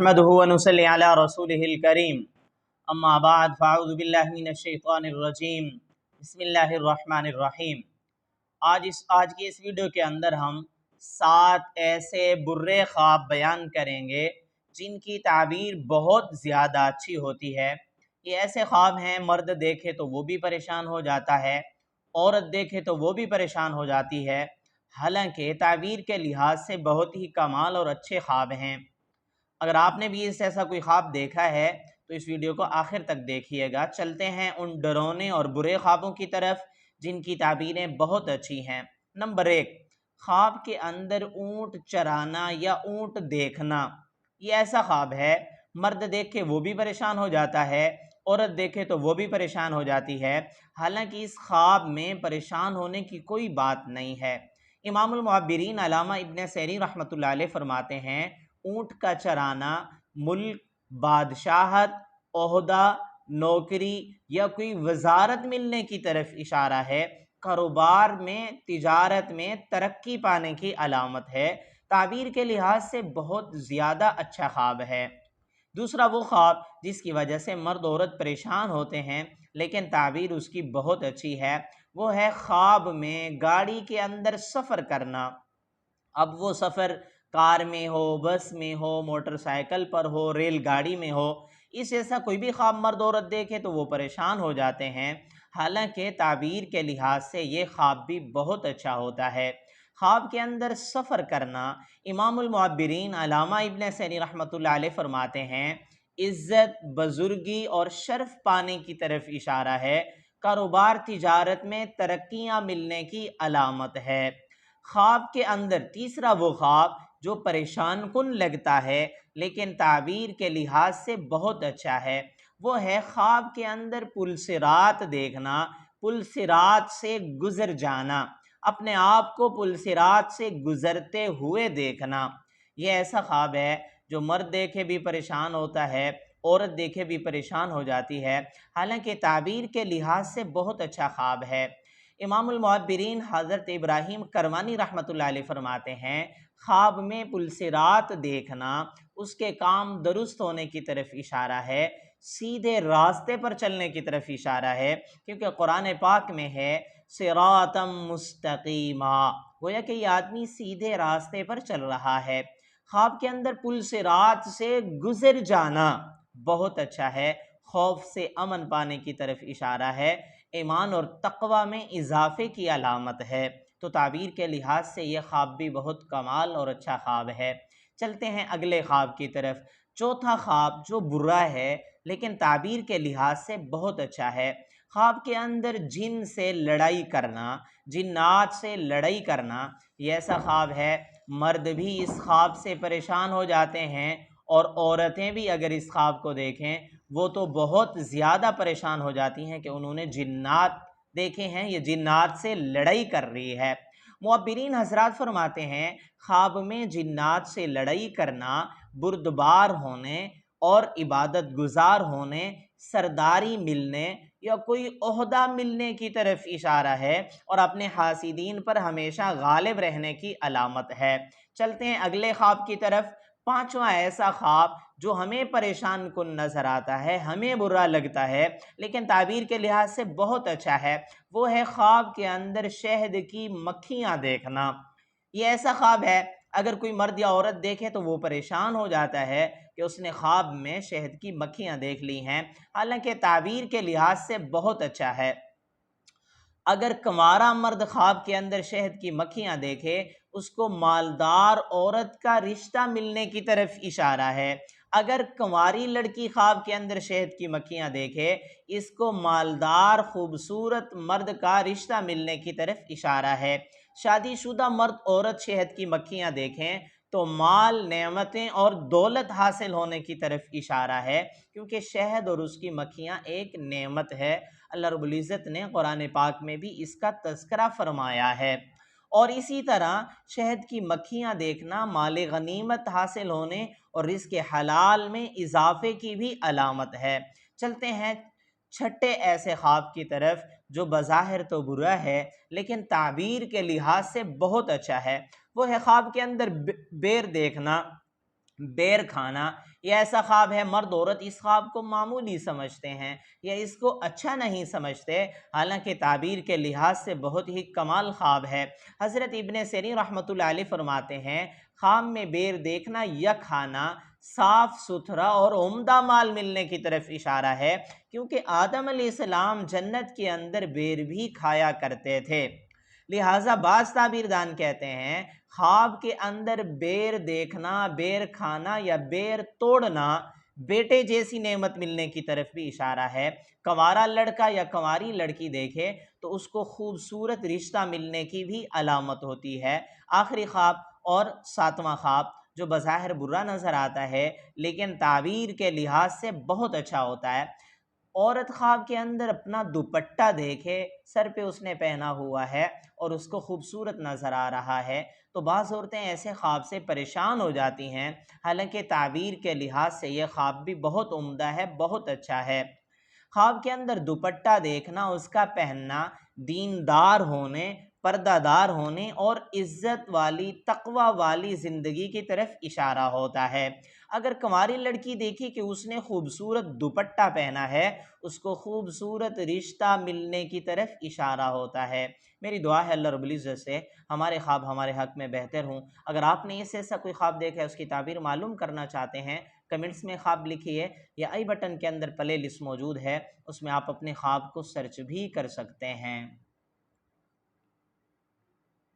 नहमदुहु व नुसल्ली अला रसूलिहिल करीम अम्मा बाद फ़अऊज़ु बिल्लाहि मिनश्शैतानिर रजीम बिस्मिल्लाहिर रहमानिर रहीम। आज की इस वीडियो के अंदर हम 7 ऐसे बुर्रे ख्वाब बयान करेंगे जिनकी ताबीर बहुत ज़्यादा अच्छी होती है। ये ऐसे ख्वाब हैं, मर्द देखे तो वो भी परेशान हो जाता है, औरत देखे तो वो भी परेशान हो जाती है। हालांकि ताबीर के लिहाज से बहुत ही कमाल और अच्छे ख्वाब हैं। अगर आपने भी इस ऐसा कोई ख्वाब देखा है तो इस वीडियो को आखिर तक देखिएगा। चलते हैं उन डरावने और बुरे ख्वाबों की तरफ जिनकी ताबीरें बहुत अच्छी हैं। नंबर 1, ख्वाब के अंदर ऊँट चराना या ऊँट देखना। ये ऐसा ख्वाब है, मर्द देख के वो भी परेशान हो जाता है, औरत देखे तो वो भी परेशान हो जाती है। हालांकि इस ख्वाब में परेशान होने की कोई बात नहीं है। इमामुल मुअब्बिरीन अल्लामा इब्न सैरी रहमतुल्लाह अलैह फरमाते हैं, ऊँट का चराना मुल्क, बादशाहत, ओहदा, नौकरी या कोई वजारत मिलने की तरफ इशारा है। कारोबार में, तिजारत में तरक्की पाने की अलामत है। ताबीर के लिहाज से बहुत ज़्यादा अच्छा ख्वाब है। दूसरा वो ख्वाब जिसकी वजह से मर्द औरत परेशान होते हैं लेकिन ताबीर उसकी बहुत अच्छी है, वो है ख्वाब में गाड़ी के अंदर सफ़र करना। अब वो सफ़र कार में हो, बस में हो, मोटरसाइकिल पर हो, रेलगाड़ी में हो, इस जैसा कोई भी ख्वाब मर्द औरत देखे तो वो परेशान हो जाते हैं। हालांकि ताबीर के लिहाज से ये ख्वाब भी बहुत अच्छा होता है। ख्वाब के अंदर सफ़र करना, इमामुल मुअब्बिरीन अल्लामा इब्न सैनी रहमतुल्लाह अलैह फरमाते हैं, इज़्ज़त, बुजुर्गी और शर्फ पाने की तरफ इशारा है। कारोबार, तिजारत में तरक्कियाँ मिलने की अलामत है। ख्वाब के अंदर तीसरा वो ख्वाब जो परेशान कुन लगता है लेकिन ताबीर के लिहाज से बहुत अच्छा है, वो है ख्वाब के अंदर पुल सिरात देखना, पुल सिरात से गुजर जाना, अपने आप को पुल सिरात से गुजरते हुए देखना। ये ऐसा ख्वाब है जो मर्द देखे भी परेशान होता है, औरत देखे भी परेशान हो जाती है। हालांकि ताबीर के लिहाज से बहुत अच्छा ख्वाब है। इमामुल मुअब्बिरीन हज़रत इब्राहीम करमानी रहमतुल्लाह अलैह फरमाते हैं, ख्वाब में पुलसिरात देखना उसके काम दुरुस्त होने की तरफ इशारा है, सीधे रास्ते पर चलने की तरफ इशारा है, क्योंकि कुरान पाक में है सिरातम मुस्तकीमा, गोया कि ये आदमी सीधे रास्ते पर चल रहा है। ख्वाब के अंदर पुलसिरात से गुजर जाना बहुत अच्छा है, खौफ से अमन पाने की तरफ इशारा है, ईमान और तक़वा में इजाफे की अलामत है। तो ताबीर के लिहाज से ये ख्वाब भी बहुत कमाल और अच्छा ख्वाब है। चलते हैं अगले ख्वाब की तरफ। चौथा ख्वाब जो बुरा है लेकिन ताबीर के लिहाज से बहुत अच्छा है। ख्वाब के अंदर जिन से लड़ाई करना, जिन्नात से लड़ाई करना, ये ऐसा ख्वाब है, मर्द भी इस ख्वाब से परेशान हो जाते हैं और औरतें भी अगर इस ख्वाब को देखें वो तो बहुत ज़्यादा परेशान हो जाती हैं कि उन्होंने जिन्नात देखे हैं, ये जिन्नात से लड़ाई कर रही है। मुअब्बिरीन हज़रात फरमाते हैं, ख्वाब में जिन्नात से लड़ाई करना बुर्दबार होने और इबादत गुजार होने, सरदारी मिलने या कोई ओहदा मिलने की तरफ इशारा है और अपने हासिदीन पर हमेशा गालिब रहने की अलामत है। चलते हैं अगले ख्वाब की तरफ। पांचवा ऐसा ख्वाब जो हमें परेशान कुन नज़र आता है, हमें बुरा लगता है लेकिन ताबीर के लिहाज से बहुत अच्छा है, वो है ख्वाब के अंदर शहद की मक्खियाँ देखना। ये ऐसा ख्वाब है, अगर कोई मर्द या औरत देखे तो वो परेशान हो जाता है कि उसने ख्वाब में शहद की मक्खियाँ देख ली हैं। हालांकि ताबीर के लिहाज से बहुत अच्छा है। अगर कंवारा मर्द ख्वाब के अंदर शहद की मक्खियाँ देखे, उसको मालदार औरत का रिश्ता मिलने की तरफ इशारा है। अगर कंवारी लड़की ख्वाब के अंदर शहद की मक्खियाँ देखे, इसको मालदार खूबसूरत मर्द का रिश्ता मिलने की तरफ इशारा है। शादीशुदा मर्द औरत शहद की मक्खियाँ देखें तो माल, नेमतें और दौलत हासिल होने की तरफ इशारा है, क्योंकि शहद और उसकी मक्खियाँ एक नेमत है। अल्लाह रब्बुल इज़्ज़त ने कुरान पाक में भी इसका तज़किरा फरमाया है। और इसी तरह शहद की मक्खियाँ देखना माल गनीमत हासिल होने और रिज़्क़ हलाल में इजाफे की भी अलामत है। चलते हैं छठे ऐसे ख्वाब की तरफ जो बज़ाहिर तो बुरा है लेकिन ताबीर के लिहाज से बहुत अच्छा है। वो है ख्वाब के अंदर बेर देखना। बेर खाना, ये ऐसा ख्वाब है, मर्द औरत इस ख्वाब को मामूली समझते हैं या इसको अच्छा नहीं समझते, हालांकि ताबीर के लिहाज से बहुत ही कमाल ख्वाब है। हज़रत इब्ने सिरीन रहमतुल्लाह अलैह फरमाते हैं, ख्वाब में बेर देखना या खाना साफ सुथरा और उम्दा माल मिलने की तरफ इशारा है, क्योंकि आदम अलैहिस्सलाम जन्नत के अंदर बेर भी खाया करते थे। लिहाजा बाज ताबीरदान कहते हैं, ख्वाब के अंदर बेर देखना, बेर खाना या बेर तोड़ना बेटे जैसी नेमत मिलने की तरफ भी इशारा है। कंवारा लड़का या कंवारी लड़की देखे तो उसको खूबसूरत रिश्ता मिलने की भी अलामत होती है। आखिरी ख्वाब और सातवां ख्वाब जो बज़ाहिर बुरा नज़र आता है लेकिन ताबीर के लिहाज से बहुत अच्छा होता है। औरत ख्वाब के अंदर अपना दुपट्टा देखे, सर पे उसने पहना हुआ है और उसको खूबसूरत नज़र आ रहा है, तो बाज़ औरतें ऐसे ख्वाब से परेशान हो जाती हैं, हालांकि ताबीर के लिहाज से यह ख्वाब भी बहुत उम्दा है, बहुत अच्छा है। ख्वाब के अंदर दुपट्टा देखना, उसका पहनना दीनदार होने, पर्दादार होने और इज्जत वाली, तकवा वाली ज़िंदगी की तरफ इशारा होता है। अगर कुंवारी लड़की देखी कि उसने खूबसूरत दुपट्टा पहना है, उसको खूबसूरत रिश्ता मिलने की तरफ इशारा होता है। मेरी दुआ है अल्लाह रब्बुल इज़्ज़त से हमारे ख्वाब हमारे हक़ में बेहतर हों। अगर आपने इससे ऐसा कोई ख्वाब देखा है, उसकी ताबीर मालूम करना चाहते हैं, कमेंट्स में ख्वाब लिखिए या आई बटन के अंदर प्ले लिस्ट मौजूद है, उसमें आप अपने ख्वाब को सर्च भी कर सकते हैं।